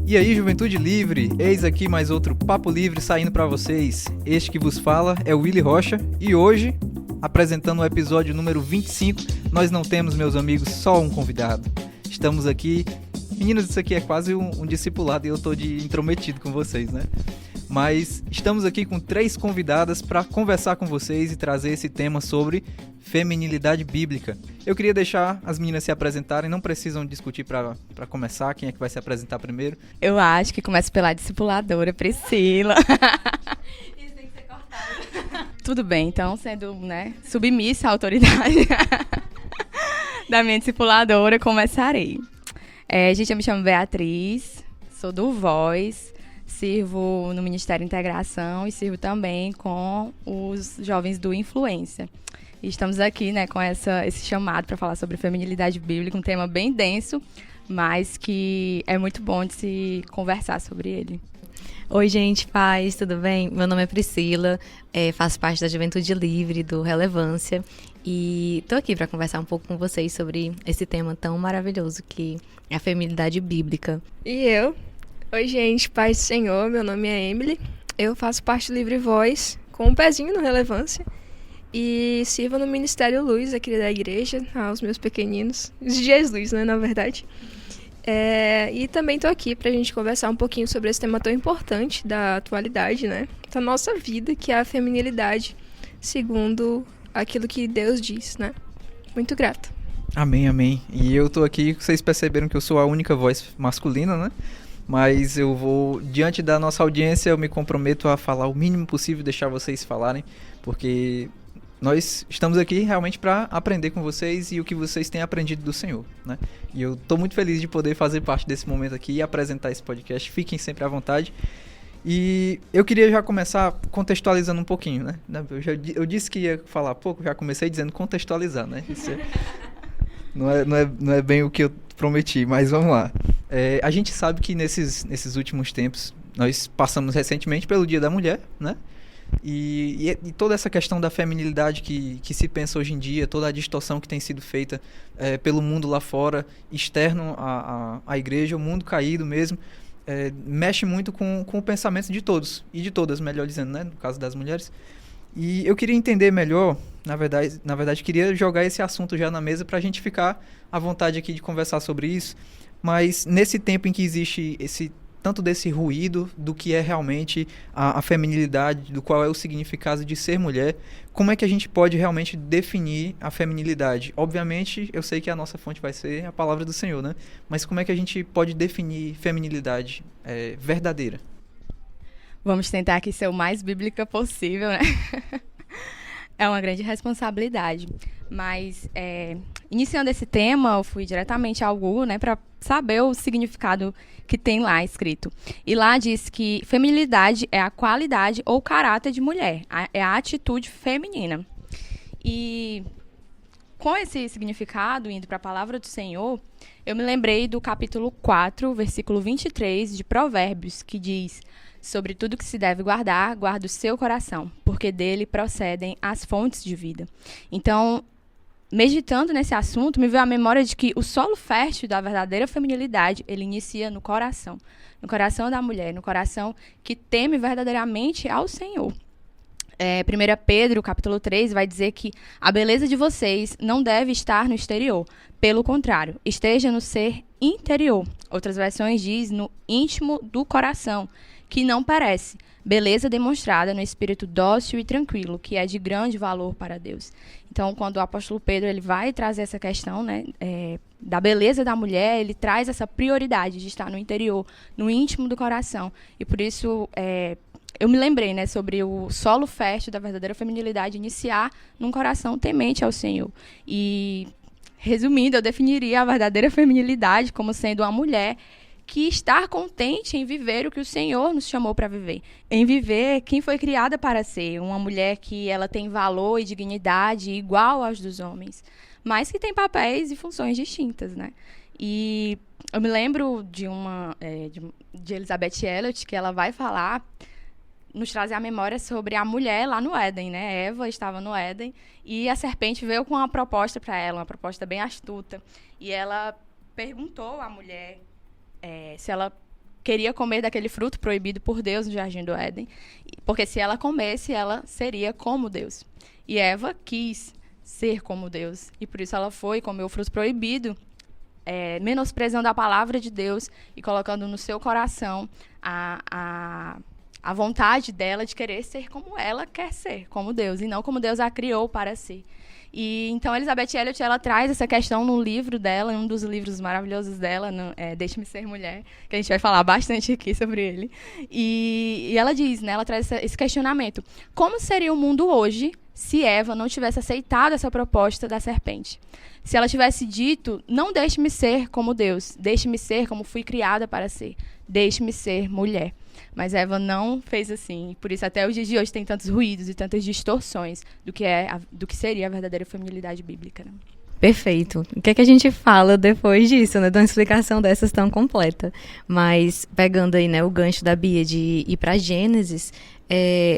E aí, Juventude Livre, eis aqui mais outro Papo Livre saindo para vocês. Este que vos fala é o Willy Rocha e hoje, apresentando o episódio número 25, nós não temos, meus amigos, só um convidado. Estamos aqui, meninos, isso aqui é quase um discipulado e eu tô de intrometido com vocês, né? Mas estamos aqui com 3 convidadas para conversar com vocês e trazer esse tema sobre feminilidade bíblica. Eu queria deixar as meninas se apresentarem, não precisam discutir para começar, quem é que vai se apresentar primeiro. Eu acho que começa pela discipuladora, Priscila. Isso tem que ser cortado. Tudo bem, então, sendo, submissa à autoridade da minha discipuladora, começarei. Gente, eu me chamo Beatriz, sou do Voz, sirvo no Ministério Integração e sirvo também com os jovens do Influência. E estamos aqui, com esse chamado para falar sobre feminilidade bíblica, um tema bem denso, mas que é muito bom de se conversar sobre ele. Oi, gente, paz, tudo bem? Meu nome é Priscila, faço parte da Juventude Livre, do Relevância, e tô aqui para conversar um pouco com vocês sobre esse tema tão maravilhoso que é a feminilidade bíblica. E eu? Oi, gente, paz do Senhor, meu nome é Emily, eu faço parte do Livre Voz, com um pezinho no Relevância, e sirvo no Ministério Luz, aqui da igreja, aos meus pequeninos, os dias Luz, na verdade. E também estou aqui para a gente conversar um pouquinho sobre esse tema tão importante da atualidade, da nossa vida, que é a feminilidade, segundo aquilo que Deus diz, Muito grata. Amém, amém. E eu tô aqui, vocês perceberam que eu sou a única voz masculina, Mas eu vou, diante da nossa audiência, eu me comprometo a falar o mínimo possível, deixar vocês falarem, porque nós estamos aqui realmente para aprender com vocês e o que vocês têm aprendido do Senhor, E eu estou muito feliz de poder fazer parte desse momento aqui e apresentar esse podcast. Fiquem sempre à vontade. E eu queria já começar contextualizando um pouquinho, Eu disse que ia falar pouco, já comecei dizendo contextualizar, Isso não é bem o que eu prometi, mas vamos lá. A gente sabe que nesses últimos tempos, nós passamos recentemente pelo Dia da Mulher, E toda essa questão da feminilidade que se pensa hoje em dia, toda a distorção que tem sido feita pelo mundo lá fora, externo à igreja, o mundo caído mesmo, mexe muito com o pensamento de todos, e de todas, melhor dizendo, no caso das mulheres. E eu queria entender melhor, na verdade queria jogar esse assunto já na mesa para a gente ficar à vontade aqui de conversar sobre isso, mas nesse tempo em que existe tanto desse ruído do que é realmente a feminilidade, do qual é o significado de ser mulher, como é que a gente pode realmente definir a feminilidade? Obviamente, eu sei que a nossa fonte vai ser a palavra do Senhor, Mas como é que a gente pode definir feminilidade verdadeira? Vamos tentar aqui ser o mais bíblica possível, É uma grande responsabilidade. Mas, iniciando esse tema, eu fui diretamente ao Google, para saber o significado que tem lá escrito. E lá diz que feminilidade é a qualidade ou caráter de mulher, é a atitude feminina. E com esse significado, indo para a palavra do Senhor, eu me lembrei do capítulo 4, versículo 23 de Provérbios, que diz: sobre tudo que se deve guardar, guarda o seu coração, porque dele procedem as fontes de vida. Então, meditando nesse assunto, me veio a memória de que o solo fértil da verdadeira feminilidade, ele inicia no coração da mulher, no coração que teme verdadeiramente ao Senhor. 1 Pedro, capítulo 3, vai dizer que a beleza de vocês não deve estar no exterior. Pelo contrário, esteja no ser interior. Outras versões diz no íntimo do coração, que não perece. Beleza demonstrada no espírito dócil e tranquilo, que é de grande valor para Deus. Então, quando o apóstolo Pedro ele vai trazer essa questão da beleza da mulher, ele traz essa prioridade de estar no interior, no íntimo do coração. E por isso, eu me lembrei sobre o solo fértil da verdadeira feminilidade iniciar num coração temente ao Senhor. E, resumindo, eu definiria a verdadeira feminilidade como sendo uma mulher que estar contente em viver o que o Senhor nos chamou para viver. Em viver quem foi criada para ser. Uma mulher que ela tem valor e dignidade igual aos dos homens, mas que tem papéis e funções distintas, E eu me lembro de Elizabeth Elliot, que ela vai falar, nos trazer a memória sobre a mulher lá no Éden, Eva estava no Éden e a serpente veio com uma proposta para ela, uma proposta bem astuta. E ela perguntou à mulher se ela queria comer daquele fruto proibido por Deus no Jardim do Éden, porque se ela comesse, ela seria como Deus. E Eva quis ser como Deus, e por isso ela foi comer o fruto proibido, menosprezando a palavra de Deus e colocando no seu coração a vontade dela de querer ser como ela quer ser, como Deus, e não como Deus a criou para ser. E então Elizabeth Elliot, ela traz essa questão no livro dela, em um dos livros maravilhosos dela, Deixe-me Ser Mulher, que a gente vai falar bastante aqui sobre ele. E ela diz, né, ela traz esse questionamento: como seria o mundo hoje se Eva não tivesse aceitado essa proposta da serpente? Se ela tivesse dito: não deixe-me ser como Deus, deixe-me ser como fui criada para ser, deixe-me ser mulher. Mas Eva não fez assim, e por isso até os dias de hoje tem tantos ruídos e tantas distorções do que seria a verdadeira feminilidade bíblica, né? Perfeito. O que é que a gente fala depois disso, né? De uma explicação dessas tão completa. Mas, pegando aí, né, o gancho da Bia de ir para Gênesis,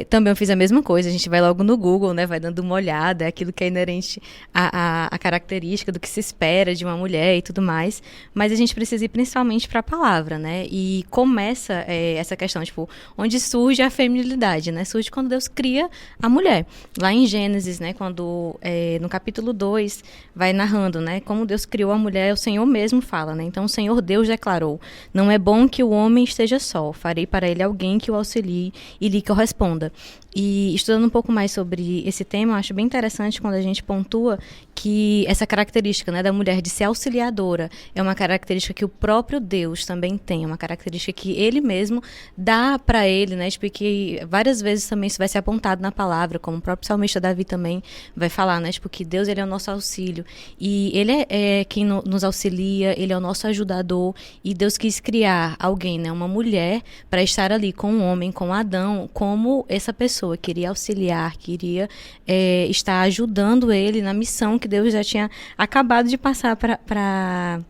também eu fiz a mesma coisa. A gente vai logo no Google, né? Vai dando uma olhada, aquilo que é inerente à característica do que se espera de uma mulher e tudo mais. Mas a gente precisa ir principalmente para a palavra, né? E começa essa questão, tipo, onde surge a feminilidade, né? Surge quando Deus cria a mulher. Lá em Gênesis, né? Quando no capítulo 2 vai narrando, né? Como Deus criou a mulher, o Senhor mesmo fala, né? Então o Senhor Deus declarou: não é bom que o homem esteja só, farei para ele alguém que o auxilie e lhe corresponda. E estudando um pouco mais sobre esse tema, eu acho bem interessante quando a gente pontua que essa característica, né, da mulher de ser auxiliadora é uma característica que o próprio Deus também tem, uma característica que ele mesmo dá para ele, né, tipo, que várias vezes também isso vai ser apontado na palavra, como o próprio salmista Davi também vai falar, né, tipo, que Deus, ele é o nosso auxílio, e ele é quem nos auxilia, ele é o nosso ajudador, e Deus quis criar alguém, né, uma mulher, para estar ali com o homem, com Adão, como essa pessoa queria auxiliar, queria estar ajudando ele na missão que Deus já tinha acabado de passar para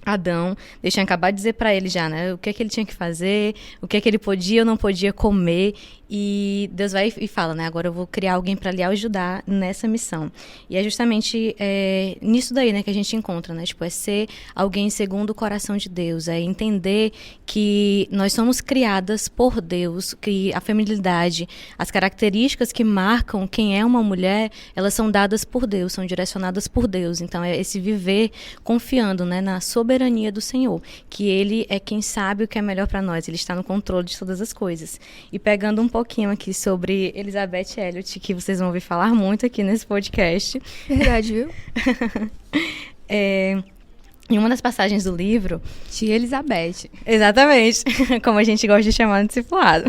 Adão. Deus tinha acabado de dizer para ele já, né, o que é que ele tinha que fazer, o que é que ele podia ou não podia comer. E Deus vai e fala, né, agora eu vou criar alguém para lhe ajudar nessa missão. E é justamente nisso daí, né, que a gente encontra, né, tipo, é ser alguém segundo o coração de Deus, é entender que nós somos criadas por Deus, que a feminilidade, as características que marcam quem é uma mulher, elas são dadas por Deus, são direcionadas por Deus. Então é esse viver confiando, né, na soberania do Senhor, que Ele é quem sabe o que é melhor para nós, Ele está no controle de todas as coisas. E pegando um pouquinho aqui sobre Elizabeth Elliot, que vocês vão ouvir falar muito aqui nesse podcast. Verdade, viu? Em uma das passagens do livro... Tia Elizabeth. Exatamente, como a gente gosta de chamar no discipulado.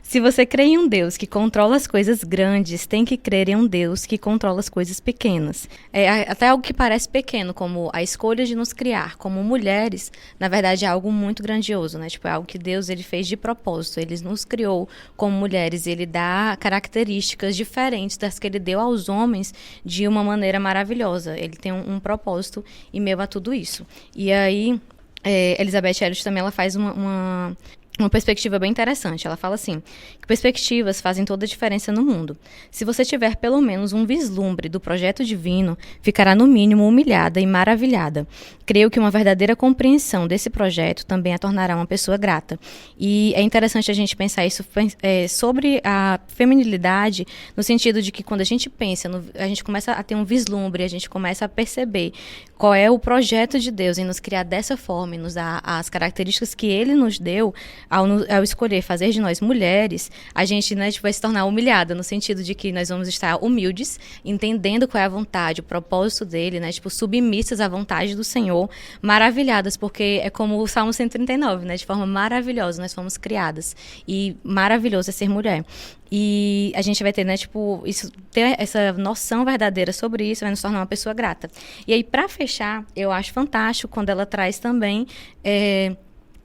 Se você crê em um Deus que controla as coisas grandes, tem que crer em um Deus que controla as coisas pequenas. Até algo que parece pequeno, como a escolha de nos criar como mulheres, na verdade é algo muito grandioso, né? Tipo, é algo que Deus, ele fez de propósito. Ele nos criou como mulheres, ele dá características diferentes das que ele deu aos homens de uma maneira maravilhosa. Ele tem um propósito em meio a tudo isso. E aí, Elizabeth Elliot também ela faz uma perspectiva bem interessante. Ela fala assim, que perspectivas fazem toda a diferença no mundo. Se você tiver pelo menos um vislumbre do projeto divino, ficará no mínimo humilhada e maravilhada. Creio que uma verdadeira compreensão desse projeto também a tornará uma pessoa grata. E é interessante a gente pensar isso sobre a feminilidade, no sentido de que quando a gente pensa, a gente começa a ter um vislumbre, a gente começa a perceber qual é o projeto de Deus em nos criar dessa forma, e nos dar as características que Ele nos deu. Ao escolher fazer de nós mulheres, a gente, né, vai se tornar humilhada, no sentido de que nós vamos estar humildes, entendendo qual é a vontade, o propósito dele, né, tipo, submissas à vontade do Senhor, maravilhadas, porque é como o Salmo 139, né, de forma maravilhosa, nós fomos criadas, e maravilhoso é ser mulher. E a gente vai ter, né, tipo, ter essa noção verdadeira sobre isso, vai nos tornar uma pessoa grata. E aí, para fechar, eu acho fantástico quando ela traz também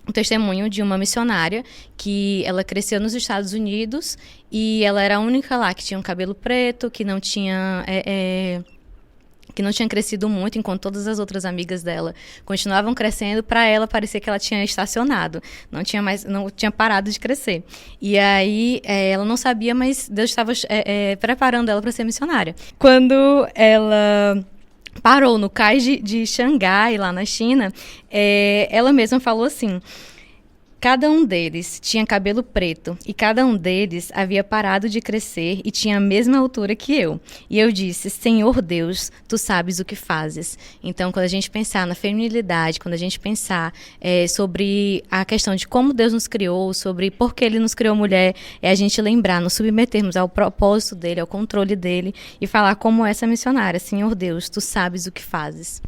um testemunho de uma missionária que ela cresceu nos Estados Unidos e ela era a única lá que tinha um cabelo preto, que não tinha crescido muito, enquanto todas as outras amigas dela continuavam crescendo. Para ela parecia que ela tinha estacionado, não tinha parado de crescer. E aí ela não sabia, mas Deus estava preparando ela para ser missionária. Quando ela parou no cais de Xangai, lá na China, ela mesma falou assim: Cada um deles tinha cabelo preto, e cada um deles havia parado de crescer e tinha a mesma altura que eu. E eu disse: Senhor Deus, tu sabes o que fazes. Então, quando a gente pensar na feminilidade, quando a gente pensar sobre a questão de como Deus nos criou, sobre por que Ele nos criou mulher, é a gente lembrar, nos submetermos ao propósito dEle, ao controle dEle, e falar como essa missionária: Senhor Deus, tu sabes o que fazes.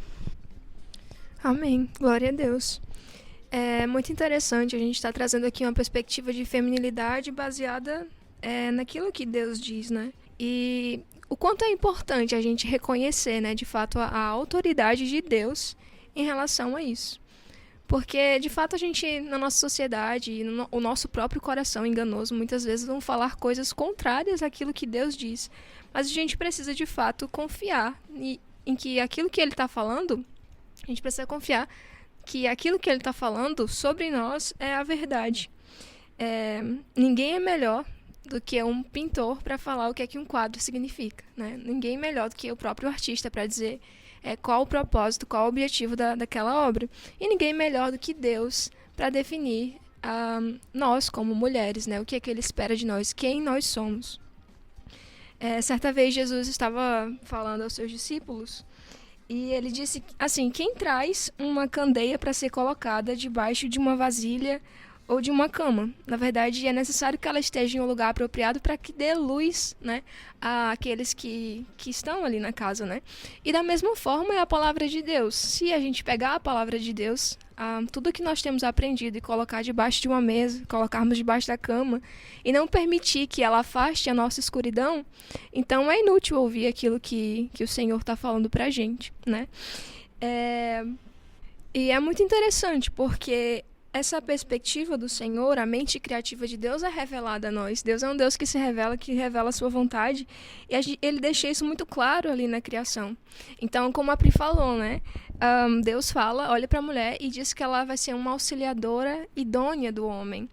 Amém. Glória a Deus. É muito interessante a gente estar trazendo aqui uma perspectiva de feminilidade baseada naquilo que Deus diz, né? E o quanto é importante a gente reconhecer, né, de fato, a autoridade de Deus em relação a isso. Porque, de fato, a gente, na nossa sociedade, o nosso próprio coração enganoso, muitas vezes vão falar coisas contrárias àquilo que Deus diz. Mas a gente precisa, de fato, confiar em que aquilo que Ele está falando, a gente precisa confiar que aquilo que Ele está falando sobre nós é a verdade. Ninguém é melhor do que um pintor para falar o que é que um quadro significa, né? Ninguém é melhor do que o próprio artista para dizer qual o propósito, qual o objetivo daquela obra. E ninguém é melhor do que Deus para definir nós como mulheres, né? O que é que Ele espera de nós, quem nós somos. Certa vez Jesus estava falando aos seus discípulos e Ele disse assim: quem traz uma candeia para ser colocada debaixo de uma vasilha ou de uma cama? Na verdade, é necessário que ela esteja em um lugar apropriado para que dê luz, né, àqueles que estão ali na casa, né? E da mesma forma é a palavra de Deus. Se a gente pegar a palavra de Deus, tudo que nós temos aprendido e colocar debaixo de uma mesa, colocarmos debaixo da cama e não permitir que ela afaste a nossa escuridão, então é inútil ouvir aquilo que o Senhor está falando para a gente, né? E é muito interessante porque essa perspectiva do Senhor, a mente criativa de Deus é revelada a nós. Deus é um Deus que se revela, que revela a sua vontade. E Ele deixa isso muito claro ali na criação. Então, como a Pri falou, né? Deus fala, olha para a mulher e diz que ela vai ser uma auxiliadora idônea do homem.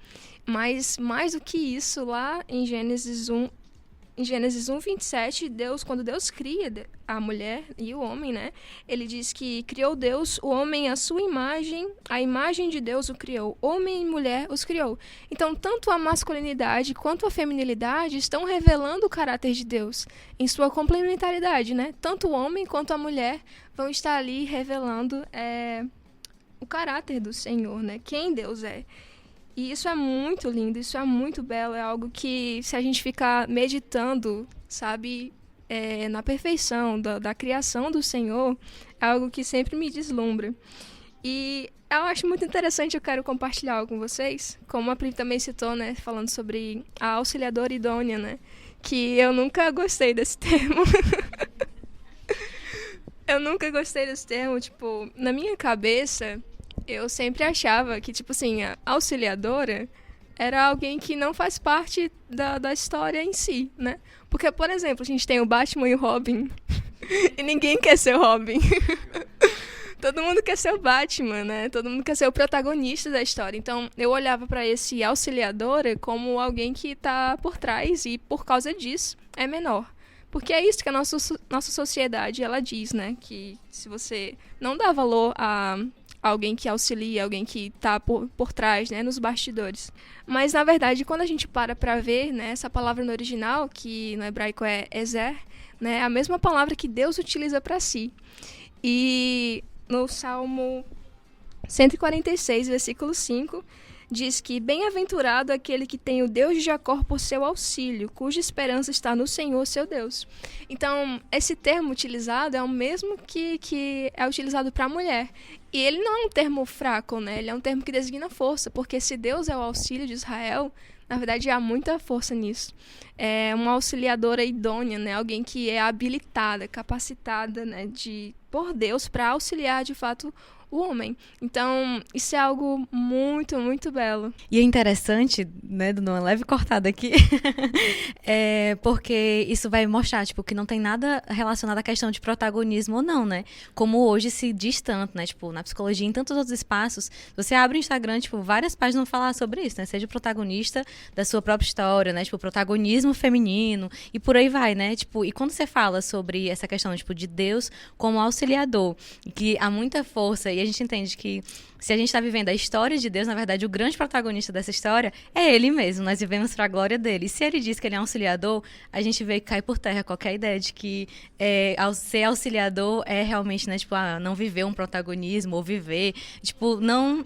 Mas, mais do que isso, lá em Gênesis 1:27, quando Deus cria a mulher e o homem, né? Ele diz que criou Deus o homem à sua imagem, a imagem de Deus o criou. Homem e mulher os criou. Então, tanto a masculinidade quanto a feminilidade estão revelando o caráter de Deus em sua complementaridade, né? Tanto o homem quanto a mulher vão estar ali revelando o caráter do Senhor, né? Quem Deus é. E isso é muito lindo, isso é muito belo, é algo que, se a gente ficar meditando, sabe, na perfeição da criação do Senhor, é algo que sempre me deslumbra. E eu acho muito interessante, eu quero compartilhar algo com vocês, como a Pri também citou, né, falando sobre a auxiliadora idônea, né, que eu nunca gostei desse termo. Eu nunca gostei desse termo, tipo, na minha cabeça eu sempre achava que, tipo assim, a auxiliadora era alguém que não faz parte da história em si, né? Porque, por exemplo, a gente tem o Batman e o Robin e ninguém quer ser o Robin. Todo mundo quer ser o Batman, né? Todo mundo quer ser o protagonista da história. Então, eu olhava para esse auxiliadora como alguém que tá por trás e, por causa disso, é menor. Porque é isso que a nossa sociedade, ela diz, né? Que se você não dá valor a alguém que auxilia, alguém que está por trás, né, nos bastidores. Mas, na verdade, quando a gente para ver, né, essa palavra no original, que no hebraico é ezer, né, é a mesma palavra que Deus utiliza para si. E no Salmo 146, versículo 5, diz que bem-aventurado aquele que tem o Deus de Jacó por seu auxílio, cuja esperança está no Senhor, seu Deus. Então, esse termo utilizado é o mesmo que é utilizado para a mulher. E ele não é um termo fraco, né? Ele é um termo que designa força, porque se Deus é o auxílio de Israel, na verdade há muita força nisso. É uma auxiliadora idônea, né? Alguém que é habilitada, capacitada, né, por Deus para auxiliar de fato o homem. Então, isso é algo muito, muito belo. E é interessante, né, dando uma leve cortada aqui, porque isso vai mostrar, tipo, que não tem nada relacionado à questão de protagonismo ou não, né? Como hoje se diz tanto, né? Tipo, na psicologia, em tantos outros espaços, você abre o Instagram, tipo, várias páginas vão falar sobre isso, né? Seja o protagonista da sua própria história, né? Tipo, protagonismo feminino e por aí vai, né? Tipo, e quando você fala sobre essa questão, tipo, de Deus como auxiliador, que há muita força, e a gente entende que se a gente está vivendo a história de Deus, na verdade, o grande protagonista dessa história é ele mesmo. Nós vivemos para a glória dele. E se ele diz que ele é um auxiliador, a gente vê que cai por terra qualquer ideia de que ser auxiliador é realmente, né, tipo, não viver um protagonismo ou viver. Tipo, não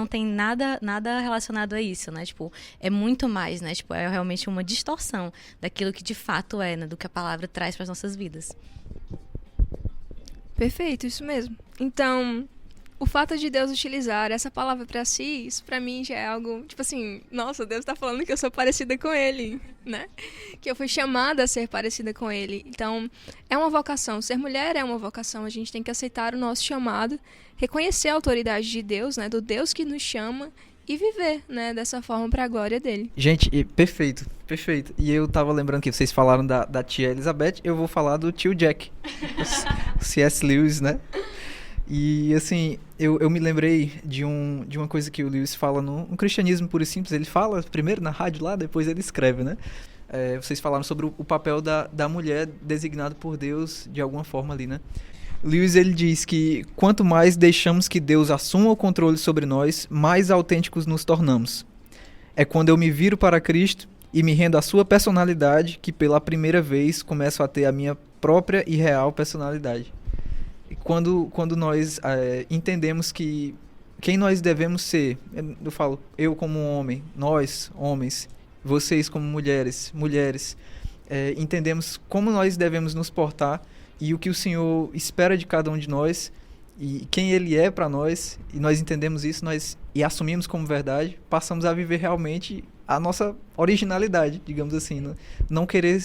tem nada relacionado a isso, né? Tipo, é muito mais, né? Tipo, é realmente uma distorção daquilo que de fato é, né? Do que a palavra traz para as nossas vidas. Perfeito, isso mesmo. Então, o fato de Deus utilizar essa palavra para si, isso para mim já é algo, tipo assim, nossa, Deus tá falando que eu sou parecida com ele, né? Que eu fui chamada a ser parecida com ele. Então, é uma vocação. Ser mulher é uma vocação. A gente tem que aceitar o nosso chamado, reconhecer a autoridade de Deus, né? Do Deus que nos chama e viver, né? Dessa forma para a glória dele. Gente, perfeito, perfeito. E eu tava lembrando que vocês falaram da tia Elizabeth, eu vou falar do tio Jack, o C.S. Lewis, né? E, assim, eu me lembrei de uma coisa que o Lewis fala no Cristianismo Puro e Simples. Ele fala primeiro na rádio lá, depois ele escreve, né? Vocês falaram sobre o papel da mulher designado por Deus de alguma forma ali, né? Lewis, ele diz que quanto mais deixamos que Deus assuma o controle sobre nós, mais autênticos nos tornamos. É quando eu me viro para Cristo e me rendo à sua personalidade que pela primeira vez começo a ter a minha própria e real personalidade. Quando nós entendemos que quem nós devemos ser, eu falo, eu como homem, nós, homens, vocês como mulheres, entendemos como nós devemos nos portar e o que o Senhor espera de cada um de nós e quem Ele é para nós, e nós entendemos isso e assumimos como verdade, passamos a viver realmente a nossa originalidade, digamos assim, né? Não querer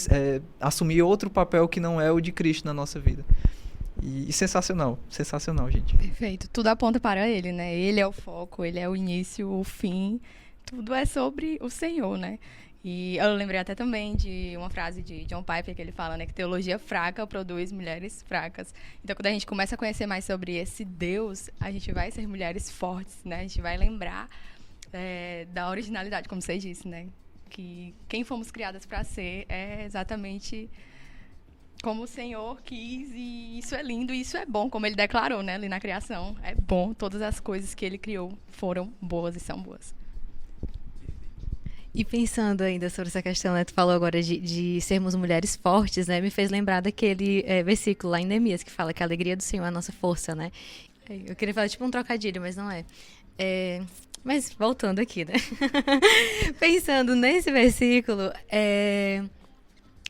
assumir outro papel que não é o de Cristo na nossa vida. E sensacional, gente. Perfeito. Tudo aponta para ele, né? Ele é o foco, ele é o início, o fim. Tudo é sobre o Senhor, né? E eu lembrei até também de uma frase de John Piper que ele fala, né? Que teologia fraca produz mulheres fracas. Então, quando a gente começa a conhecer mais sobre esse Deus, a gente vai ser mulheres fortes, né? A gente vai lembrar da originalidade, como você disse, né? Que quem fomos criadas para ser é exatamente como o Senhor quis, e isso é lindo e isso é bom, como ele declarou, né, ali na criação. É bom, todas as coisas que ele criou foram boas e são boas. E pensando ainda sobre essa questão, né, tu falou agora de sermos mulheres fortes, né, me fez lembrar daquele versículo lá em Neemias que fala que a alegria do Senhor é a nossa força, né. Eu queria falar tipo um trocadilho, mas não é. Mas voltando aqui, né, pensando nesse versículo,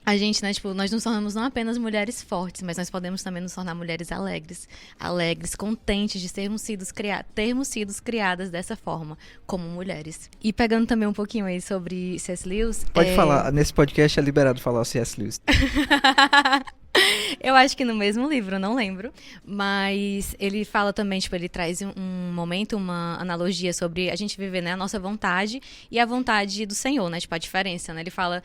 a gente, né, tipo, nós nos tornamos não apenas mulheres fortes, mas nós podemos também nos tornar mulheres alegres, contentes de termos sido criadas dessa forma, como mulheres. E pegando também um pouquinho aí sobre C.S. Lewis... Pode falar, nesse podcast é liberado falar o C.S. Lewis. Eu acho que no mesmo livro, não lembro, mas ele fala também, tipo, ele traz um momento, uma analogia sobre a gente viver, né, a nossa vontade e a vontade do Senhor, né, tipo, a diferença, né, ele fala,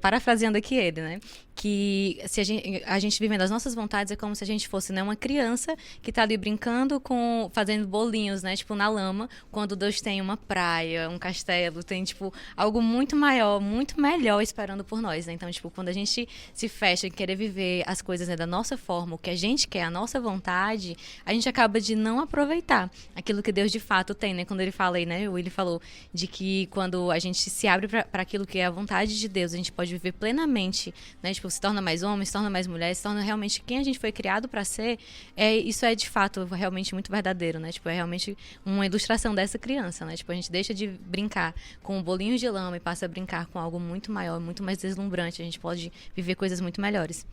parafraseando aqui ele, né, que se a gente vivendo as nossas vontades é como se a gente fosse, né, uma criança que tá ali brincando fazendo bolinhos, né, tipo, na lama, quando Deus tem uma praia, um castelo, tem, tipo, algo muito maior, muito melhor esperando por nós, né, então, tipo, quando a gente se fecha em querer viver as coisas, né, da nossa forma, o que a gente quer, a nossa vontade, a gente acaba de não aproveitar aquilo que Deus de fato tem, né, quando ele fala aí, né, ele falou de que quando a gente se abre para aquilo que é a vontade de Deus, a gente pode viver plenamente, né, tipo, se torna mais homem, se torna mais mulher, se torna realmente quem a gente foi criado para ser, isso é de fato realmente muito verdadeiro, né, tipo, é realmente uma ilustração dessa criança, né, tipo, a gente deixa de brincar com bolinhos de lama e passa a brincar com algo muito maior, muito mais deslumbrante, a gente pode viver coisas muito melhores.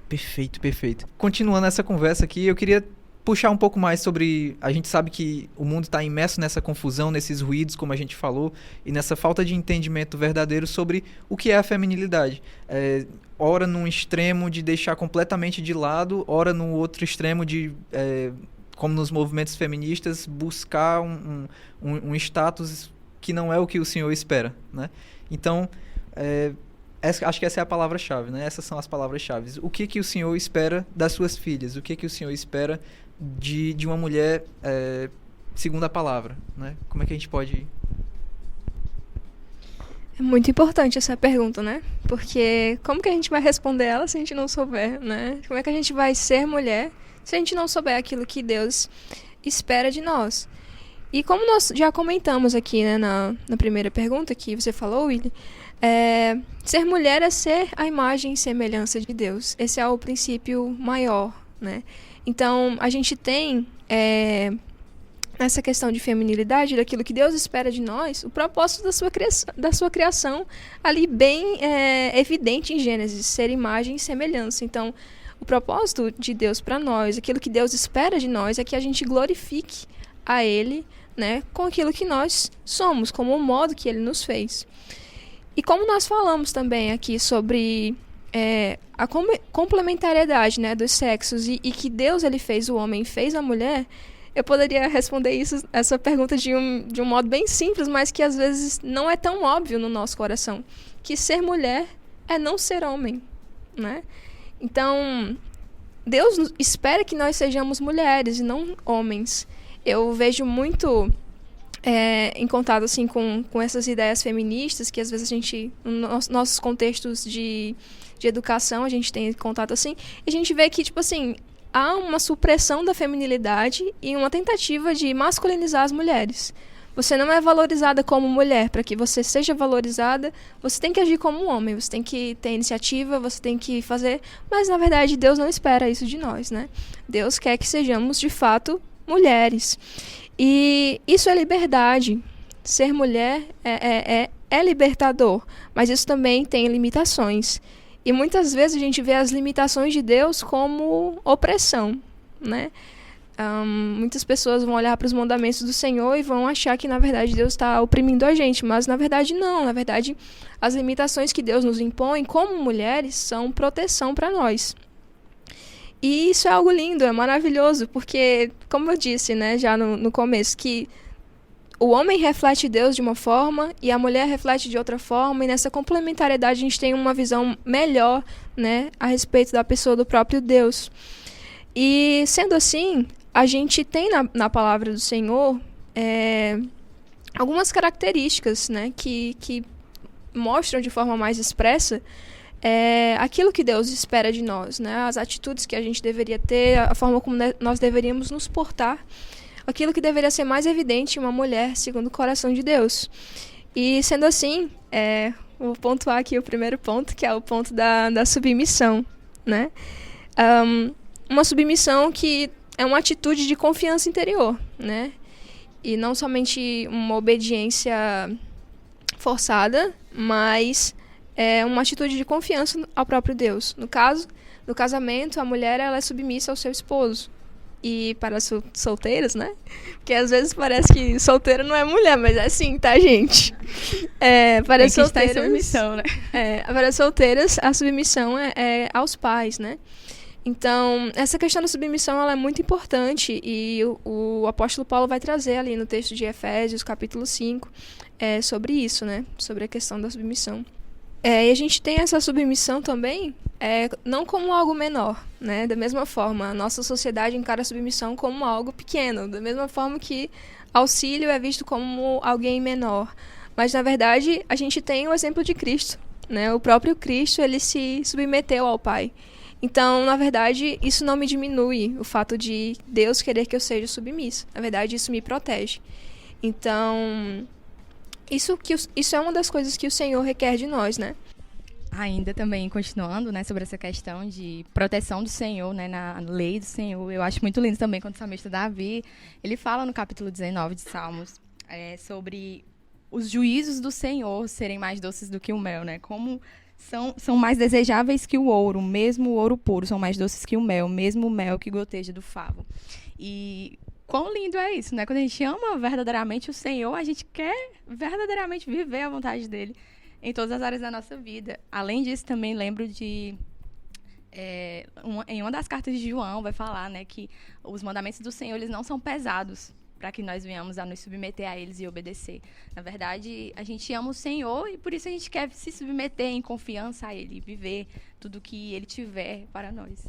Perfeito, perfeito. Continuando essa conversa aqui, eu queria puxar um pouco mais sobre... A gente sabe que o mundo está imerso nessa confusão, nesses ruídos, como a gente falou, e nessa falta de entendimento verdadeiro sobre o que é a feminilidade. Ora num extremo de deixar completamente de lado, ora no outro extremo de, como nos movimentos feministas, buscar um status que não é o que o Senhor espera, né? Então, acho que essa é a palavra-chave, né? Essas são as palavras-chave. O que o Senhor espera das suas filhas? O que o Senhor espera de uma mulher segundo a palavra, né? Como é que a gente pode... É muito importante essa pergunta, né? Porque como que a gente vai responder ela se a gente não souber, né? Como é que a gente vai ser mulher se a gente não souber aquilo que Deus espera de nós? E como nós já comentamos aqui, né, na primeira pergunta que você falou, Willy, ser mulher é ser a imagem e semelhança de Deus. Esse é o princípio maior, né? Então, a gente tem nessa questão de feminilidade, daquilo que Deus espera de nós, o propósito da sua criação ali bem evidente em Gênesis, ser imagem e semelhança. Então, o propósito de Deus para nós, aquilo que Deus espera de nós, é que a gente glorifique a Ele, né, com aquilo que nós somos, como o modo que Ele nos fez. E como nós falamos também aqui sobre a complementariedade, né, dos sexos e que Deus ele fez o homem e fez a mulher, eu poderia responder essa pergunta de um modo bem simples, mas que às vezes não é tão óbvio no nosso coração, que ser mulher é não ser homem, né? Então, Deus espera que nós sejamos mulheres e não homens. Eu vejo muito em contato assim, com essas ideias feministas, que às vezes a gente, nos nossos contextos de educação, a gente tem contato assim, e a gente vê que, tipo assim, há uma supressão da feminilidade e uma tentativa de masculinizar as mulheres. Você não é valorizada como mulher. Para que você seja valorizada, você tem que agir como um homem, você tem que ter iniciativa, você tem que fazer... Mas, na verdade, Deus não espera isso de nós, né? Deus quer que sejamos, de fato, mulheres. E isso é liberdade. Ser mulher é libertador, mas isso também tem limitações. E muitas vezes a gente vê as limitações de Deus como opressão, né? Muitas pessoas vão olhar para os mandamentos do Senhor e vão achar que, na verdade, Deus está oprimindo a gente. Mas, na verdade, não. Na verdade, as limitações que Deus nos impõe como mulheres são proteção para nós. E isso é algo lindo, é maravilhoso, porque, como eu disse, né, já no começo, que o homem reflete Deus de uma forma e a mulher reflete de outra forma, e nessa complementariedade a gente tem uma visão melhor, né, a respeito da pessoa do próprio Deus. E, sendo assim, a gente tem na palavra do Senhor algumas características, né, que mostram de forma mais expressa aquilo que Deus espera de nós, né, as atitudes que a gente deveria ter, a forma como nós deveríamos nos portar, aquilo que deveria ser mais evidente em uma mulher segundo o coração de Deus. E, sendo assim, vou pontuar aqui o primeiro ponto, que é o ponto da submissão, né? Uma submissão que é uma atitude de confiança interior, né? E não somente uma obediência forçada, mas uma atitude de confiança ao próprio Deus. No caso, no casamento, a mulher ela é submissa ao seu esposo. E para solteiros, né? Porque às vezes parece que solteira não é mulher, mas é assim, tá, gente? Para solteiras, submissão, né? Para solteiras, a submissão é aos pais, né? Então, essa questão da submissão ela é muito importante e o apóstolo Paulo vai trazer ali no texto de Efésios, capítulo 5, sobre isso, né? Sobre a questão da submissão. E a gente tem essa submissão também, não como algo menor, né? Da mesma forma, a nossa sociedade encara a submissão como algo pequeno, da mesma forma que auxílio é visto como alguém menor. Mas, na verdade, a gente tem o exemplo de Cristo, né? O próprio Cristo, ele se submeteu ao Pai. Então, na verdade, isso não me diminui o fato de Deus querer que eu seja submissa. Na verdade, isso me protege. Então, isso é uma das coisas que o Senhor requer de nós, né? Ainda também, continuando, né, sobre essa questão de proteção do Senhor, né, na lei do Senhor, eu acho muito lindo também quando o salmista Davi, ele fala no capítulo 19 de Salmos, sobre os juízos do Senhor serem mais doces do que o mel, né, como são mais desejáveis que o ouro, mesmo o ouro puro, são mais doces que o mel, mesmo o mel que goteja do favo. E quão lindo é isso, né, quando a gente ama verdadeiramente o Senhor, a gente quer verdadeiramente viver a vontade dele em todas as áreas da nossa vida. Além disso, também lembro de... em uma das cartas de João, vai falar, né, que os mandamentos do Senhor eles não são pesados para que nós venhamos a nos submeter a eles e obedecer. Na verdade, a gente ama o Senhor e por isso a gente quer se submeter em confiança a Ele, viver tudo que Ele tiver para nós.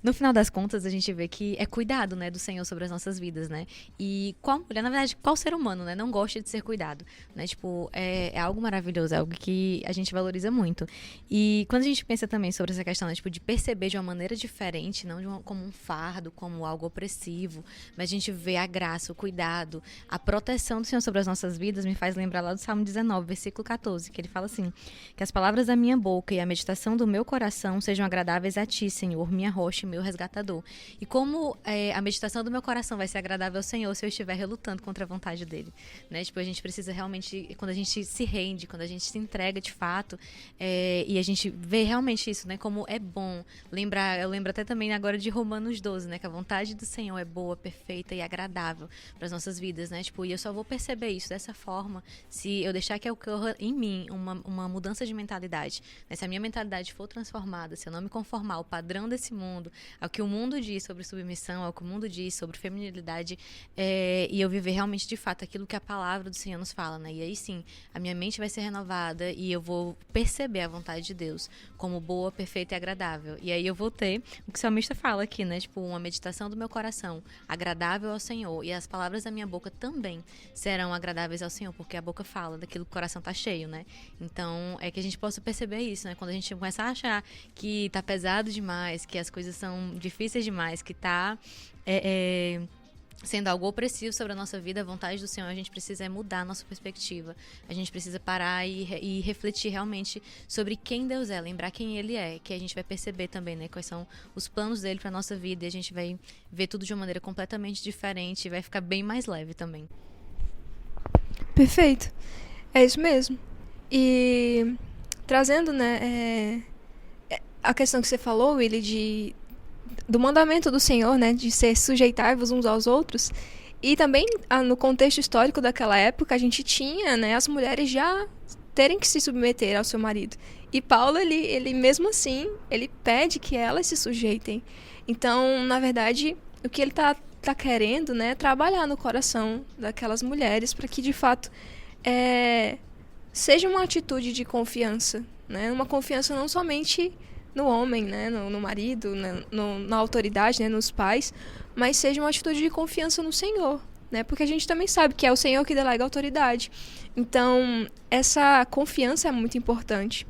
No final das contas, a gente vê que é cuidado, né, do Senhor sobre as nossas vidas, né? E qual mulher, na verdade, qual ser humano, né, não gosta de ser cuidado, né? Tipo, é algo maravilhoso, é algo que a gente valoriza muito. E quando a gente pensa também sobre essa questão, né, tipo, de perceber de uma maneira diferente, não como um fardo, como algo opressivo, mas a gente vê a graça, o cuidado, a proteção do Senhor sobre as nossas vidas, me faz lembrar lá do Salmo 19, versículo 14, que ele fala assim, que as palavras da minha boca e a meditação do meu coração sejam agradáveis a ti, Senhor, minha rocha e meu resgatador. E como a meditação do meu coração vai ser agradável ao Senhor se eu estiver relutando contra a vontade dele, né? Tipo, a gente precisa realmente, quando a gente se rende, quando a gente se entrega de fato, e a gente vê realmente isso, né? Como é bom lembrar, eu lembro até também agora de Romanos 12, né? Que a vontade do Senhor é boa, perfeita e agradável para as nossas vidas, né? Tipo, e eu só vou perceber isso dessa forma se eu deixar que ocorra em mim uma mudança de mentalidade, né? Se a minha mentalidade for transformada, se eu não me conformar ao padrão desse mundo, ao que o mundo diz sobre submissão, ao que o mundo diz sobre feminilidade, e eu viver realmente de fato aquilo que a palavra do Senhor nos fala, né? E aí sim, a minha mente vai ser renovada e eu vou perceber a vontade de Deus como boa, perfeita e agradável. E aí eu vou ter o que o salmista fala aqui, né? Tipo, uma meditação do meu coração agradável ao Senhor, e as palavras da minha boca também serão agradáveis ao Senhor, porque a boca fala daquilo que o coração tá cheio, né? Então, é que a gente possa perceber isso, né? Quando a gente começa a achar que tá pesado demais, que as coisas são difíceis demais, que tá sendo algo opressivo sobre a nossa vida, a vontade do Senhor, a gente precisa mudar a nossa perspectiva. A gente precisa parar e refletir realmente sobre quem Deus é, lembrar quem Ele é, que a gente vai perceber também, né, quais são os planos dele para nossa vida, e a gente vai ver tudo de uma maneira completamente diferente e vai ficar bem mais leve também. Perfeito. É isso mesmo. E trazendo, né, a questão que você falou, Willy, do mandamento do Senhor, né, de ser sujeitáveis uns aos outros, e também no contexto histórico daquela época, a gente tinha, né, as mulheres já terem que se submeter ao seu marido. E Paulo, ele mesmo assim, ele pede que elas se sujeitem. Então, na verdade, o que ele tá querendo, né, é trabalhar no coração daquelas mulheres para que, de fato, seja uma atitude de confiança, né, uma confiança não somente no homem, né, no marido, na autoridade, né, nos pais, mas seja uma atitude de confiança no Senhor, né, porque a gente também sabe que é o Senhor que delega a autoridade. Então, essa confiança é muito importante.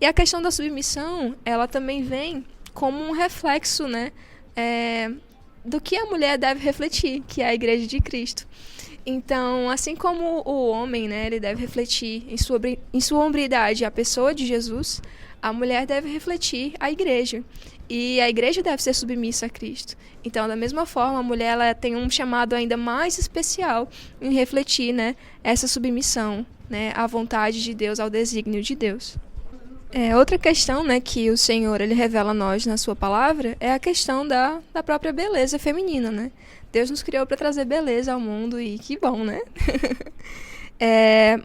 E a questão da submissão, ela também vem como um reflexo, né, do que a mulher deve refletir, que é a Igreja de Cristo. Então, assim como o homem, né, ele deve refletir em sua hombridade a pessoa de Jesus, a mulher deve refletir a igreja. E a igreja deve ser submissa a Cristo. Então, da mesma forma, a mulher ela tem um chamado ainda mais especial em refletir, né, essa submissão, né, à vontade de Deus, ao desígnio de Deus. Outra questão, né, que o Senhor ele revela a nós na sua palavra é a questão da própria beleza feminina, né? Deus nos criou para trazer beleza ao mundo e que bom, né?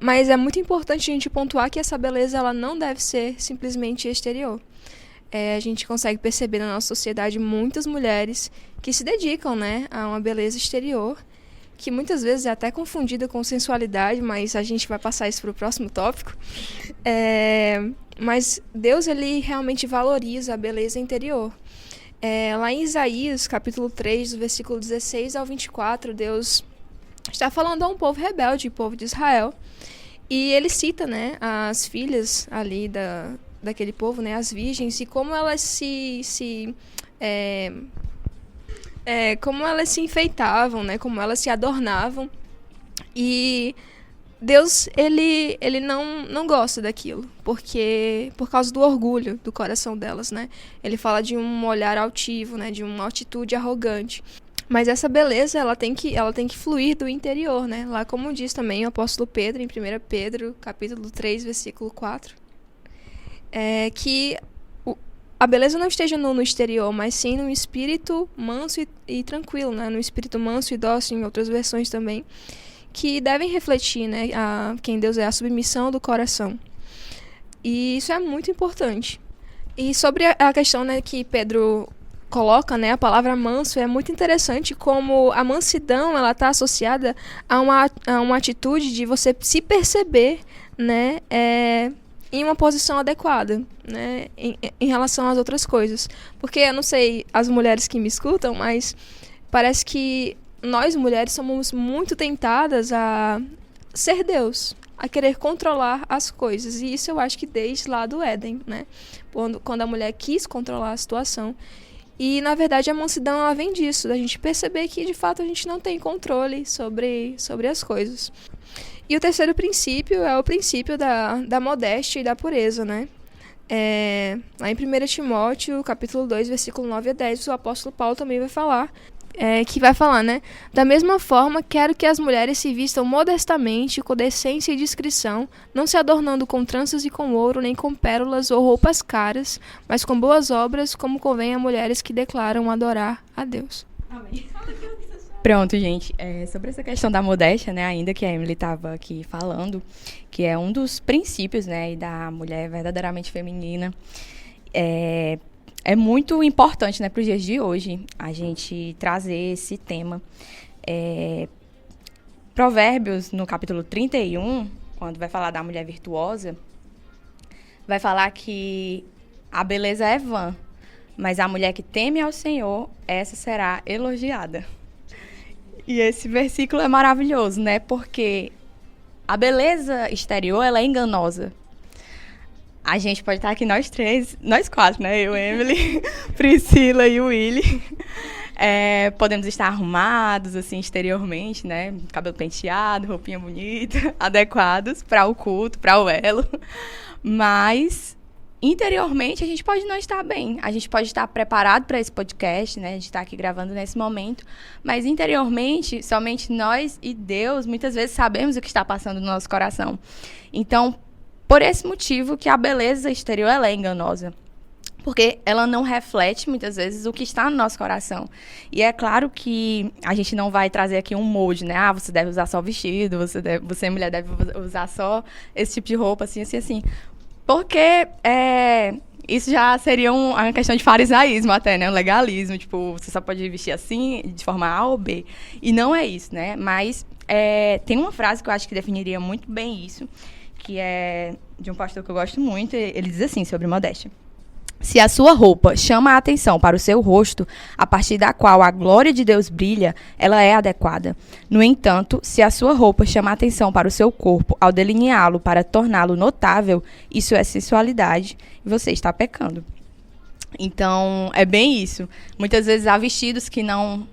Mas é muito importante a gente pontuar que essa beleza ela não deve ser simplesmente exterior. A gente consegue perceber na nossa sociedade muitas mulheres que se dedicam, né, a uma beleza exterior, que muitas vezes é até confundida com sensualidade, mas a gente vai passar isso para o próximo tópico. Mas Deus ele realmente valoriza a beleza interior. Lá em Isaías, capítulo 3, do versículo 16 ao 24, Deus está falando a um povo rebelde, o povo de Israel, e ele cita, né, as filhas ali daquele povo, né, as virgens, e como elas como elas se enfeitavam, né, como elas se adornavam, e Deus, ele não gosta daquilo, porque por causa do orgulho do coração delas, né? Ele fala de um olhar altivo, né? De uma atitude arrogante. Mas essa beleza, ela tem que fluir do interior, né? Lá como diz também o apóstolo Pedro, em 1 Pedro, capítulo 3, versículo 4, que a beleza não esteja no exterior, mas sim no espírito manso e tranquilo, né? No espírito manso e dócil, em outras versões também, que devem refletir, né, quem Deus é, a submissão do coração. E isso é muito importante. E sobre a questão, né, que Pedro coloca, né, a palavra manso, é muito interessante como a mansidão ela está associada a uma atitude de você se perceber, né, em uma posição adequada, né, em relação às outras coisas. Porque, eu não sei as mulheres que me escutam, mas parece que nós mulheres somos muito tentadas a ser Deus, a querer controlar as coisas. E isso eu acho que desde lá do Éden, né? Quando a mulher quis controlar a situação. E, na verdade, a mansidão ela vem disso, da gente perceber que, de fato, a gente não tem controle sobre as coisas. E o terceiro princípio é o princípio da modéstia e da pureza, né? Lá em 1 Timóteo, capítulo 2, versículo 9 a 10, o apóstolo Paulo também vai falar, né? Da mesma forma, quero que as mulheres se vistam modestamente, com decência e discrição, não se adornando com tranças e com ouro, nem com pérolas ou roupas caras, mas com boas obras, como convém a mulheres que declaram adorar a Deus. Amém. Pronto, gente. Sobre essa questão da modéstia, né, ainda que a Emily estava aqui falando, que é um dos princípios, né, da mulher verdadeiramente feminina, é muito importante, né, para os dias de hoje, a gente trazer esse tema. Provérbios, no capítulo 31, quando vai falar da mulher virtuosa, vai falar que a beleza é vã, mas a mulher que teme ao Senhor, essa será elogiada. E esse versículo é maravilhoso, né? Porque a beleza exterior, ela é enganosa. A gente pode estar aqui nós quatro, né? Eu, Emily, Priscila e o Willy. Podemos estar arrumados, assim, exteriormente, né? Cabelo penteado, roupinha bonita, adequados para o culto, para o elo. Mas interiormente, a gente pode não estar bem. A gente pode estar preparado para esse podcast, né? A gente está aqui gravando nesse momento. Mas interiormente, somente nós e Deus, muitas vezes, sabemos o que está passando no nosso coração. Então, por esse motivo que a beleza exterior ela é enganosa. Porque ela não reflete, muitas vezes, o que está no nosso coração. E é claro que a gente não vai trazer aqui um molde, né? Ah, você deve usar só vestido, você mulher, deve usar só esse tipo de roupa, assim, assim, assim. Porque isso já seria uma questão de farisaísmo até, né? Um legalismo, tipo, você só pode vestir assim, de forma A ou B. E não é isso, né? Mas tem uma frase que eu acho que definiria muito bem isso, que é de um pastor que eu gosto muito. Ele diz assim, sobre modéstia: se a sua roupa chama a atenção para o seu rosto, a partir da qual a glória de Deus brilha, ela é adequada. No entanto, se a sua roupa chama a atenção para o seu corpo, ao delineá-lo para torná-lo notável, isso é sensualidade e você está pecando. Então, é bem isso. Muitas vezes há vestidos que não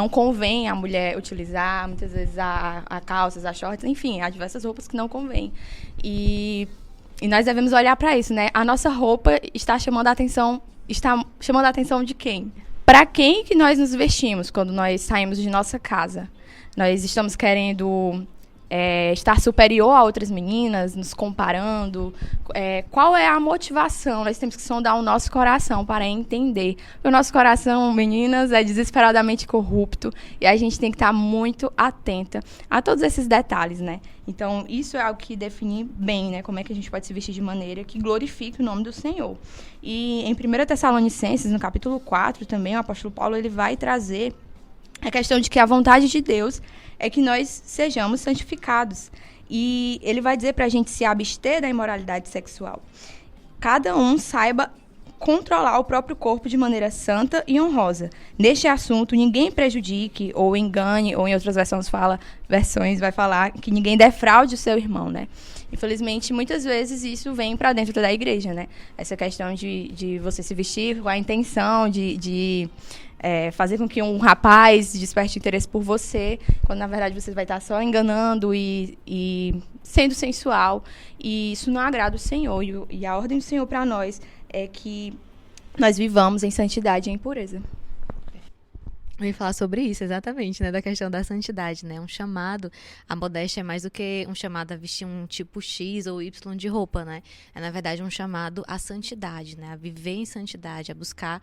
convém a mulher utilizar, muitas vezes há calças, há shorts, enfim, há diversas roupas que não convém. E nós devemos olhar para isso, né? A nossa roupa está chamando a atenção de quem? Para quem que nós nos vestimos quando nós saímos de nossa casa? Nós estamos querendo estar superior a outras meninas, nos comparando. Qual é a motivação? Nós temos que sondar o nosso coração para entender. O nosso coração, meninas, é desesperadamente corrupto e a gente tem que estar muito atenta a todos esses detalhes, né? Então, isso é algo que define bem, né? Como é que a gente pode se vestir de maneira que glorifique o nome do Senhor. E em 1 Tessalonicenses, no capítulo 4, também, o apóstolo Paulo ele vai trazer a questão de que a vontade de Deus é que nós sejamos santificados. E ele vai dizer para a gente se abster da imoralidade sexual. Cada um saiba controlar o próprio corpo de maneira santa e honrosa. Neste assunto, ninguém prejudique ou engane, ou em outras versões vai falar que ninguém defraude o seu irmão, né? Infelizmente, muitas vezes isso vem para dentro da igreja, né? Essa questão de você se vestir com a intenção de fazer com que um rapaz desperte interesse por você, quando na verdade você vai estar só enganando e sendo sensual. E isso não agrada o Senhor. E a ordem do Senhor para nós é que nós vivamos em santidade e em pureza. Eu ia falar sobre isso, exatamente, né? Da questão da santidade, né? Um chamado, a modéstia é mais do que um chamado a vestir um tipo X ou Y de roupa, né? É, na verdade, um chamado à santidade, né? A viver em santidade, a buscar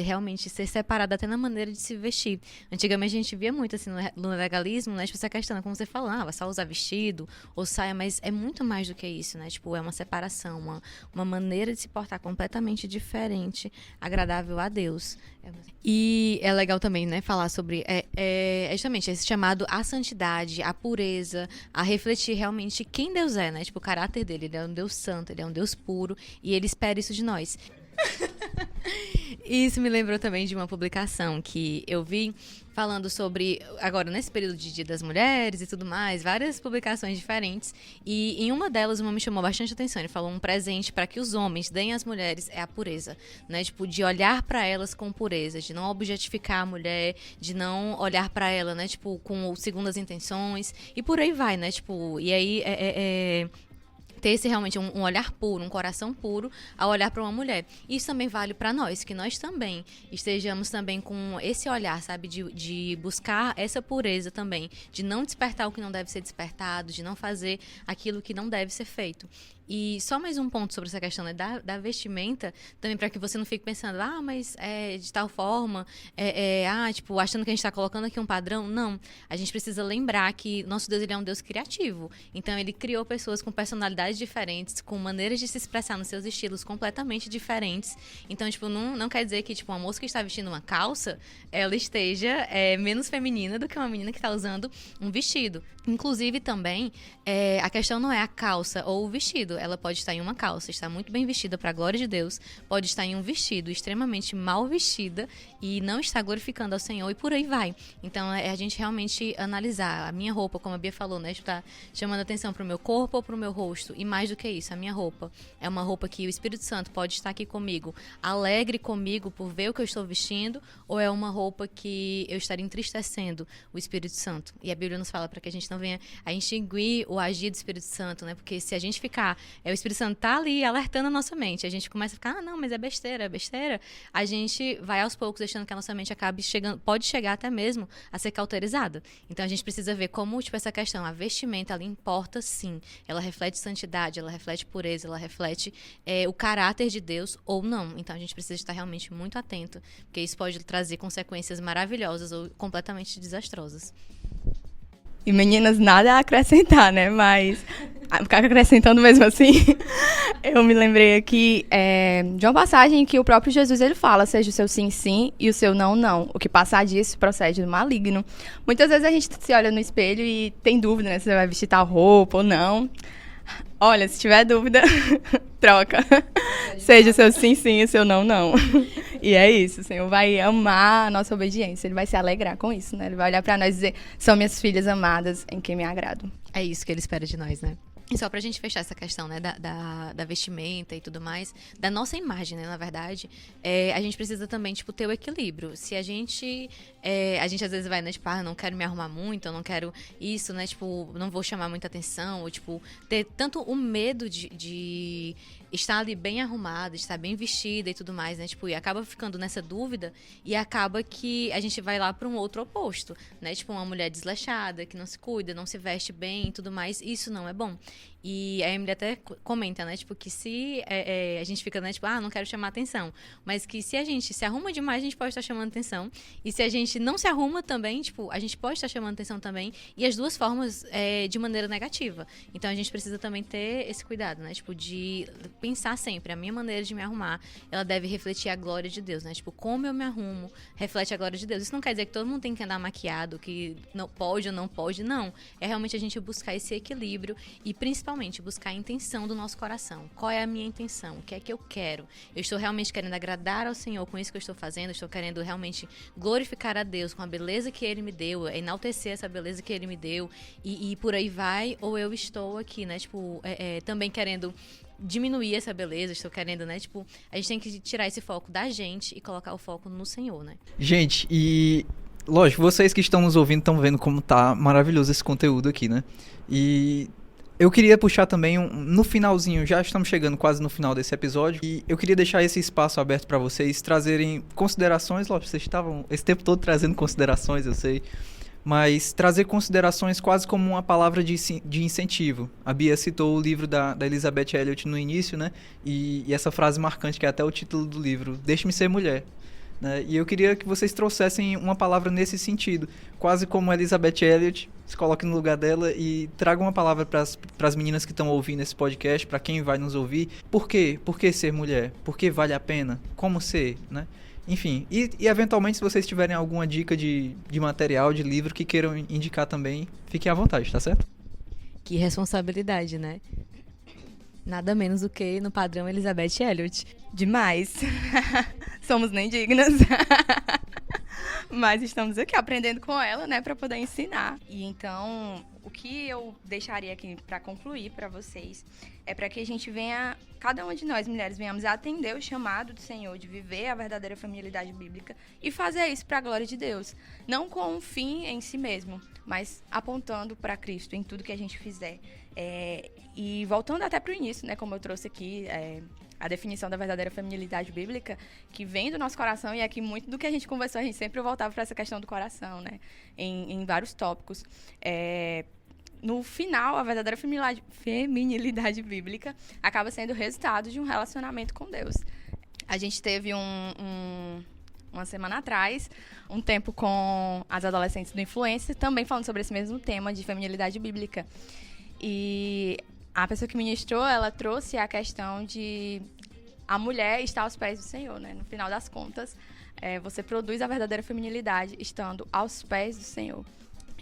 realmente ser separado até na maneira de se vestir. Antigamente, a gente via muito, assim, no legalismo, né? Tipo, essa questão, como você falava, só usar vestido ou saia, mas é muito mais do que isso, né? Tipo, é uma separação, uma maneira de se portar completamente diferente, agradável a Deus. E é legal legal também, né, falar sobre justamente esse chamado à santidade, à pureza, a refletir realmente quem Deus é, né? Tipo, o caráter dele. Ele é um Deus santo, ele é um Deus puro e ele espera isso de nós. Isso me lembrou também de uma publicação que eu vi falando sobre, agora nesse período de Dia das Mulheres e tudo mais, várias publicações diferentes, e em uma delas uma me chamou bastante atenção. Ele falou: um presente para que os homens deem às mulheres é a pureza, né? Tipo, de olhar para elas com pureza, de não objetificar a mulher, de não olhar para ela, né, tipo, com segundas intenções, e por aí vai, né? Tipo, e aí ter esse realmente um olhar puro, um coração puro ao olhar para uma mulher. Isso também vale para nós, que nós também estejamos também com esse olhar, sabe, de buscar essa pureza também, de não despertar o que não deve ser despertado, de não fazer aquilo que não deve ser feito. E só mais um ponto sobre essa questão, né, da vestimenta, também para que você não fique pensando, mas de tal forma, tipo, achando que a gente está colocando aqui um padrão. Não, a gente precisa lembrar que nosso Deus, ele é um Deus criativo. Então, ele criou pessoas com personalidades diferentes, com maneiras de se expressar nos seus estilos completamente diferentes. Então, tipo, não quer dizer que, tipo, uma moça que está vestindo uma calça, ela esteja menos feminina do que uma menina que está usando um vestido. Inclusive, também, a questão não é a calça ou o vestido. Ela pode estar em uma calça, estar muito bem vestida para a glória de Deus, pode estar em um vestido extremamente mal vestida e não estar glorificando ao Senhor, e por aí vai. Então, é a gente realmente analisar a minha roupa, como a Bia falou, né? Está chamando atenção para o meu corpo ou para o meu rosto. E mais do que isso, a minha roupa é uma roupa que o Espírito Santo pode estar aqui comigo, alegre comigo por ver o que eu estou vestindo, ou é uma roupa que eu estaria entristecendo o Espírito Santo? E a Bíblia nos fala para que a gente não venha a extinguir o agir do Espírito Santo, né? Porque se a gente ficar, o Espírito Santo tá ali alertando a nossa mente, a gente começa a ficar, não, mas é besteira, a gente vai aos poucos deixando que a nossa mente acabe chegando, pode chegar até mesmo a ser cauterizada. Então a gente precisa ver como, tipo, essa questão, a vestimenta, ela importa sim, ela reflete santidade, ela reflete pureza, ela reflete o caráter de Deus ou não. Então a gente precisa estar realmente muito atento, porque isso pode trazer consequências maravilhosas ou completamente desastrosas. E meninas, nada a acrescentar, né? Mas ficar acrescentando mesmo assim, eu me lembrei aqui de uma passagem que o próprio Jesus, ele fala: seja o seu sim, sim e o seu não, não. O que passar disso procede do maligno. Muitas vezes a gente se olha no espelho e tem dúvida, né? Se você vai vestir tal roupa ou não. Olha, se tiver dúvida, troca. Seja o seu sim, sim e o seu não, não. E é isso, o Senhor vai amar a nossa obediência. Ele vai se alegrar com isso, né? Ele vai olhar pra nós e dizer: são minhas filhas amadas em quem me agrado. É isso que ele espera de nós, né? E só pra gente fechar essa questão, né, da vestimenta e tudo mais, da nossa imagem, né, na verdade, a gente precisa também, tipo, ter o equilíbrio. Se a gente às vezes vai, né, tipo, não quero me arrumar muito, eu não quero isso, né, tipo, não vou chamar muita atenção, ou, tipo, ter tanto o medo de estar ali bem arrumada, estar bem vestida e tudo mais, né, tipo, e acaba ficando nessa dúvida e acaba que a gente vai lá para um outro oposto, né, tipo, uma mulher desleixada, que não se cuida, não se veste bem e tudo mais, isso não é bom. E a Emily até comenta, né, tipo, que se a gente fica, né, tipo, não quero chamar atenção, mas que se a gente se arruma demais, a gente pode estar chamando atenção, e se a gente não se arruma também, tipo, a gente pode estar chamando atenção também, e as duas formas de maneira negativa. Então a gente precisa também ter esse cuidado, né, tipo, de pensar sempre, a minha maneira de me arrumar, ela deve refletir a glória de Deus, né, tipo, como eu me arrumo, reflete a glória de Deus. Isso não quer dizer que todo mundo tem que andar maquiado, que não pode ou não pode, não. É realmente a gente buscar esse equilíbrio e principalmente buscar a intenção do nosso coração. Qual é a minha intenção? O que é que eu quero? Eu estou realmente querendo agradar ao Senhor com isso que eu estou fazendo? Eu estou querendo realmente glorificar a Deus com a beleza que Ele me deu, enaltecer essa beleza que Ele me deu e por aí vai? Ou eu estou aqui, né, tipo, também querendo diminuir essa beleza, estou querendo, né, tipo, a gente tem que tirar esse foco da gente e colocar o foco no Senhor, né? Gente, e lógico, vocês que estão nos ouvindo estão vendo como tá maravilhoso esse conteúdo aqui, né? E eu queria puxar também no finalzinho, já estamos chegando quase no final desse episódio, e eu queria deixar esse espaço aberto para vocês trazerem considerações. Lógico, vocês estavam esse tempo todo trazendo considerações, eu sei, mas trazer considerações quase como uma palavra de incentivo. A Bia citou o livro da Elizabeth Elliot no início, né? E essa frase marcante, que é até o título do livro: Deixe-me ser mulher. né? E eu queria que vocês trouxessem uma palavra nesse sentido, quase como Elizabeth Elliot, se coloque no lugar dela e traga uma palavra para as meninas que estão ouvindo esse podcast, para quem vai nos ouvir. Por quê? Por que ser mulher? Por que vale a pena? Como ser, né? Enfim, e eventualmente se vocês tiverem alguma dica de material, de livro que queiram indicar também, fiquem à vontade, tá certo? Que responsabilidade, né? Nada menos do que no padrão Elizabeth Elliot. Demais. Somos nem dignas. Mas estamos aqui aprendendo com ela, né, para poder ensinar. E então, o que eu deixaria aqui para concluir para vocês é para que a gente venha, cada uma de nós mulheres, venhamos a atender o chamado do Senhor de viver a verdadeira familiaridade bíblica e fazer isso para a glória de Deus, não com um fim em si mesmo, mas apontando para Cristo em tudo que a gente fizer. E voltando até para o início, né, como eu trouxe aqui, a definição da verdadeira feminilidade bíblica, que vem do nosso coração, e aqui muito do que a gente conversou, a gente sempre voltava para essa questão do coração, né, em vários tópicos. No final, a verdadeira feminilidade bíblica acaba sendo o resultado de um relacionamento com Deus. A gente teve uma semana atrás, um tempo com as adolescentes do Influencer, também falando sobre esse mesmo tema de feminilidade bíblica. E a pessoa que ministrou, ela trouxe a questão de a mulher estar aos pés do Senhor, né? No final das contas, você produz a verdadeira feminilidade estando aos pés do Senhor.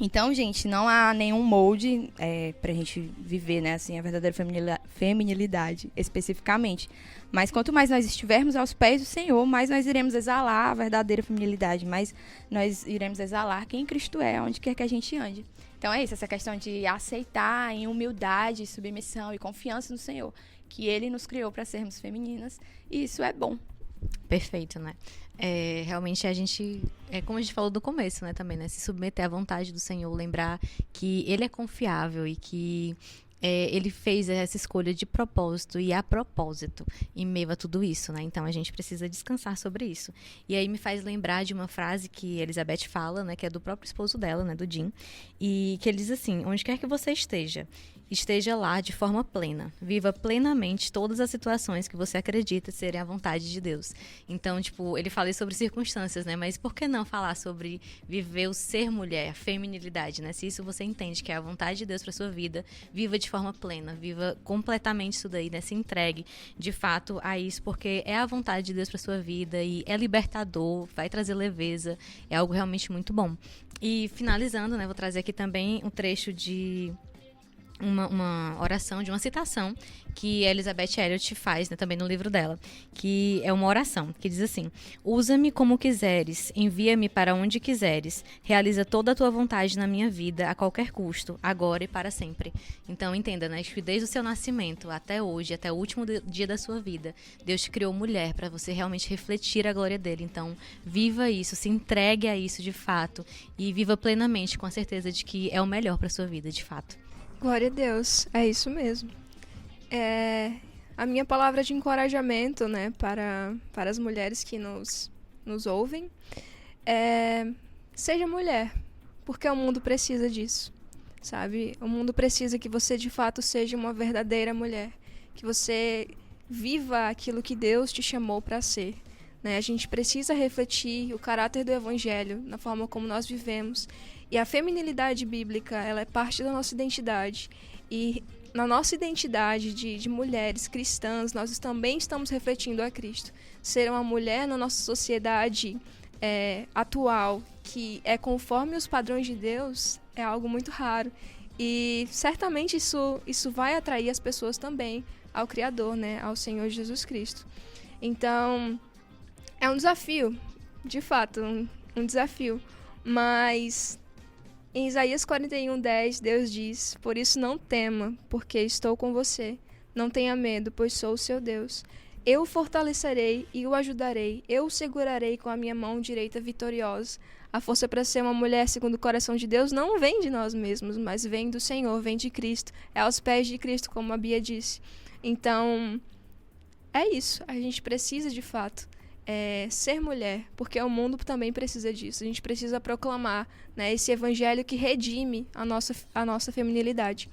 Então, gente, não há nenhum molde pra gente viver, né, assim, a verdadeira feminilidade especificamente. Mas quanto mais nós estivermos aos pés do Senhor, mais nós iremos exalar a verdadeira feminilidade, mais nós iremos exalar quem Cristo é, onde quer que a gente ande. Então é isso, essa questão de aceitar em humildade, submissão e confiança no Senhor, que Ele nos criou para sermos femininas, e isso é bom. Perfeito, né? Realmente a gente, como a gente falou do começo, né, também, né, se submeter à vontade do Senhor, lembrar que Ele é confiável e que Ele fez essa escolha de propósito e a propósito em meio a tudo isso, né? Então a gente precisa descansar sobre isso. E aí me faz lembrar de uma frase que Elizabeth fala, né, que é do próprio esposo dela, né, do Jim, e que ele diz assim: onde quer que você esteja lá de forma plena. Viva plenamente todas as situações que você acredita serem a vontade de Deus. Então, tipo, ele fala sobre circunstâncias, né? Mas por que não falar sobre viver o ser mulher, a feminilidade, né? Se isso você entende que é a vontade de Deus para sua vida, viva de forma plena, viva completamente isso daí, né? Se entregue, de fato, a isso, porque é a vontade de Deus para sua vida e é libertador, vai trazer leveza, é algo realmente muito bom. E finalizando, né? Vou trazer aqui também um trecho de uma oração, de uma citação que Elizabeth Elliot faz, né, também no livro dela, que é uma oração, que diz assim: usa-me como quiseres, envia-me para onde quiseres, realiza toda a tua vontade na minha vida, a qualquer custo, agora e para sempre. Então entenda, né, que desde o seu nascimento até hoje, até o último dia da sua vida, Deus te criou mulher para você realmente refletir a glória dele. Então viva isso, se entregue a isso de fato e viva plenamente com a certeza de que é o melhor para sua vida, de fato. Glória a Deus, é isso mesmo. A minha palavra de encorajamento, né, para as mulheres que nos ouvem seja mulher, porque o mundo precisa disso, sabe? O mundo precisa que você de fato seja uma verdadeira mulher, que você viva aquilo que Deus te chamou para ser, né? A gente precisa refletir o caráter do Evangelho na forma como nós vivemos. E a feminilidade bíblica, ela é parte da nossa identidade. E na nossa identidade de mulheres cristãs, nós também estamos refletindo a Cristo. Ser uma mulher na nossa sociedade atual, que é conforme os padrões de Deus, é algo muito raro. E certamente isso vai atrair as pessoas também ao Criador, né? Ao Senhor Jesus Cristo. Então, é um desafio, de fato, um desafio. Mas em Isaías 41:10, Deus diz: por isso não tema, porque estou com você. Não tenha medo, pois sou o seu Deus. Eu o fortalecerei e o ajudarei. Eu o segurarei com a minha mão direita vitoriosa. A força para ser uma mulher segundo o coração de Deus não vem de nós mesmos, mas vem do Senhor, vem de Cristo. É aos pés de Cristo, como a Bia disse. Então, é isso. A gente precisa, de fato, ser mulher, porque o mundo também precisa disso. A gente precisa proclamar, né, esse evangelho que redime a nossa feminilidade.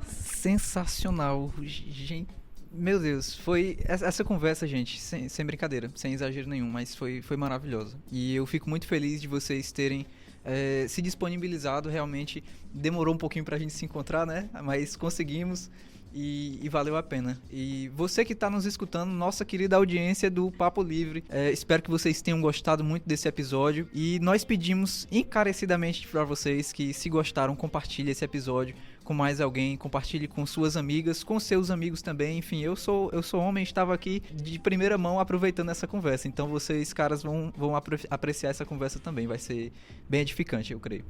Sensacional, gente. Meu Deus, foi essa conversa, gente, sem brincadeira, sem exagero nenhum, mas foi maravilhosa. E eu fico muito feliz de vocês terem se disponibilizado. Realmente demorou um pouquinho pra gente se encontrar, né? Mas conseguimos e valeu a pena. E você que tá nos escutando, nossa querida audiência do Papo Livre, espero que vocês tenham gostado muito desse episódio. E nós pedimos encarecidamente pra vocês que, se gostaram, compartilhem esse episódio com mais alguém, compartilhe com suas amigas, com seus amigos também. Enfim, eu sou homem, estava aqui de primeira mão aproveitando essa conversa, então vocês, caras, vão apreciar essa conversa também, vai ser bem edificante, eu creio.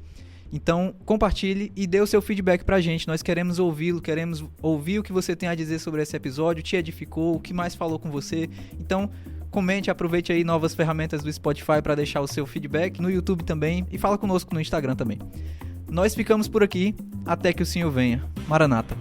Então, compartilhe e dê o seu feedback pra gente, nós queremos ouvi-lo, queremos ouvir o que você tem a dizer sobre esse episódio, te edificou, o que mais falou com você. Então, comente, aproveite aí novas ferramentas do Spotify para deixar o seu feedback, no YouTube também, e fala conosco no Instagram também. Nós ficamos por aqui, até que o Senhor venha. Maranata.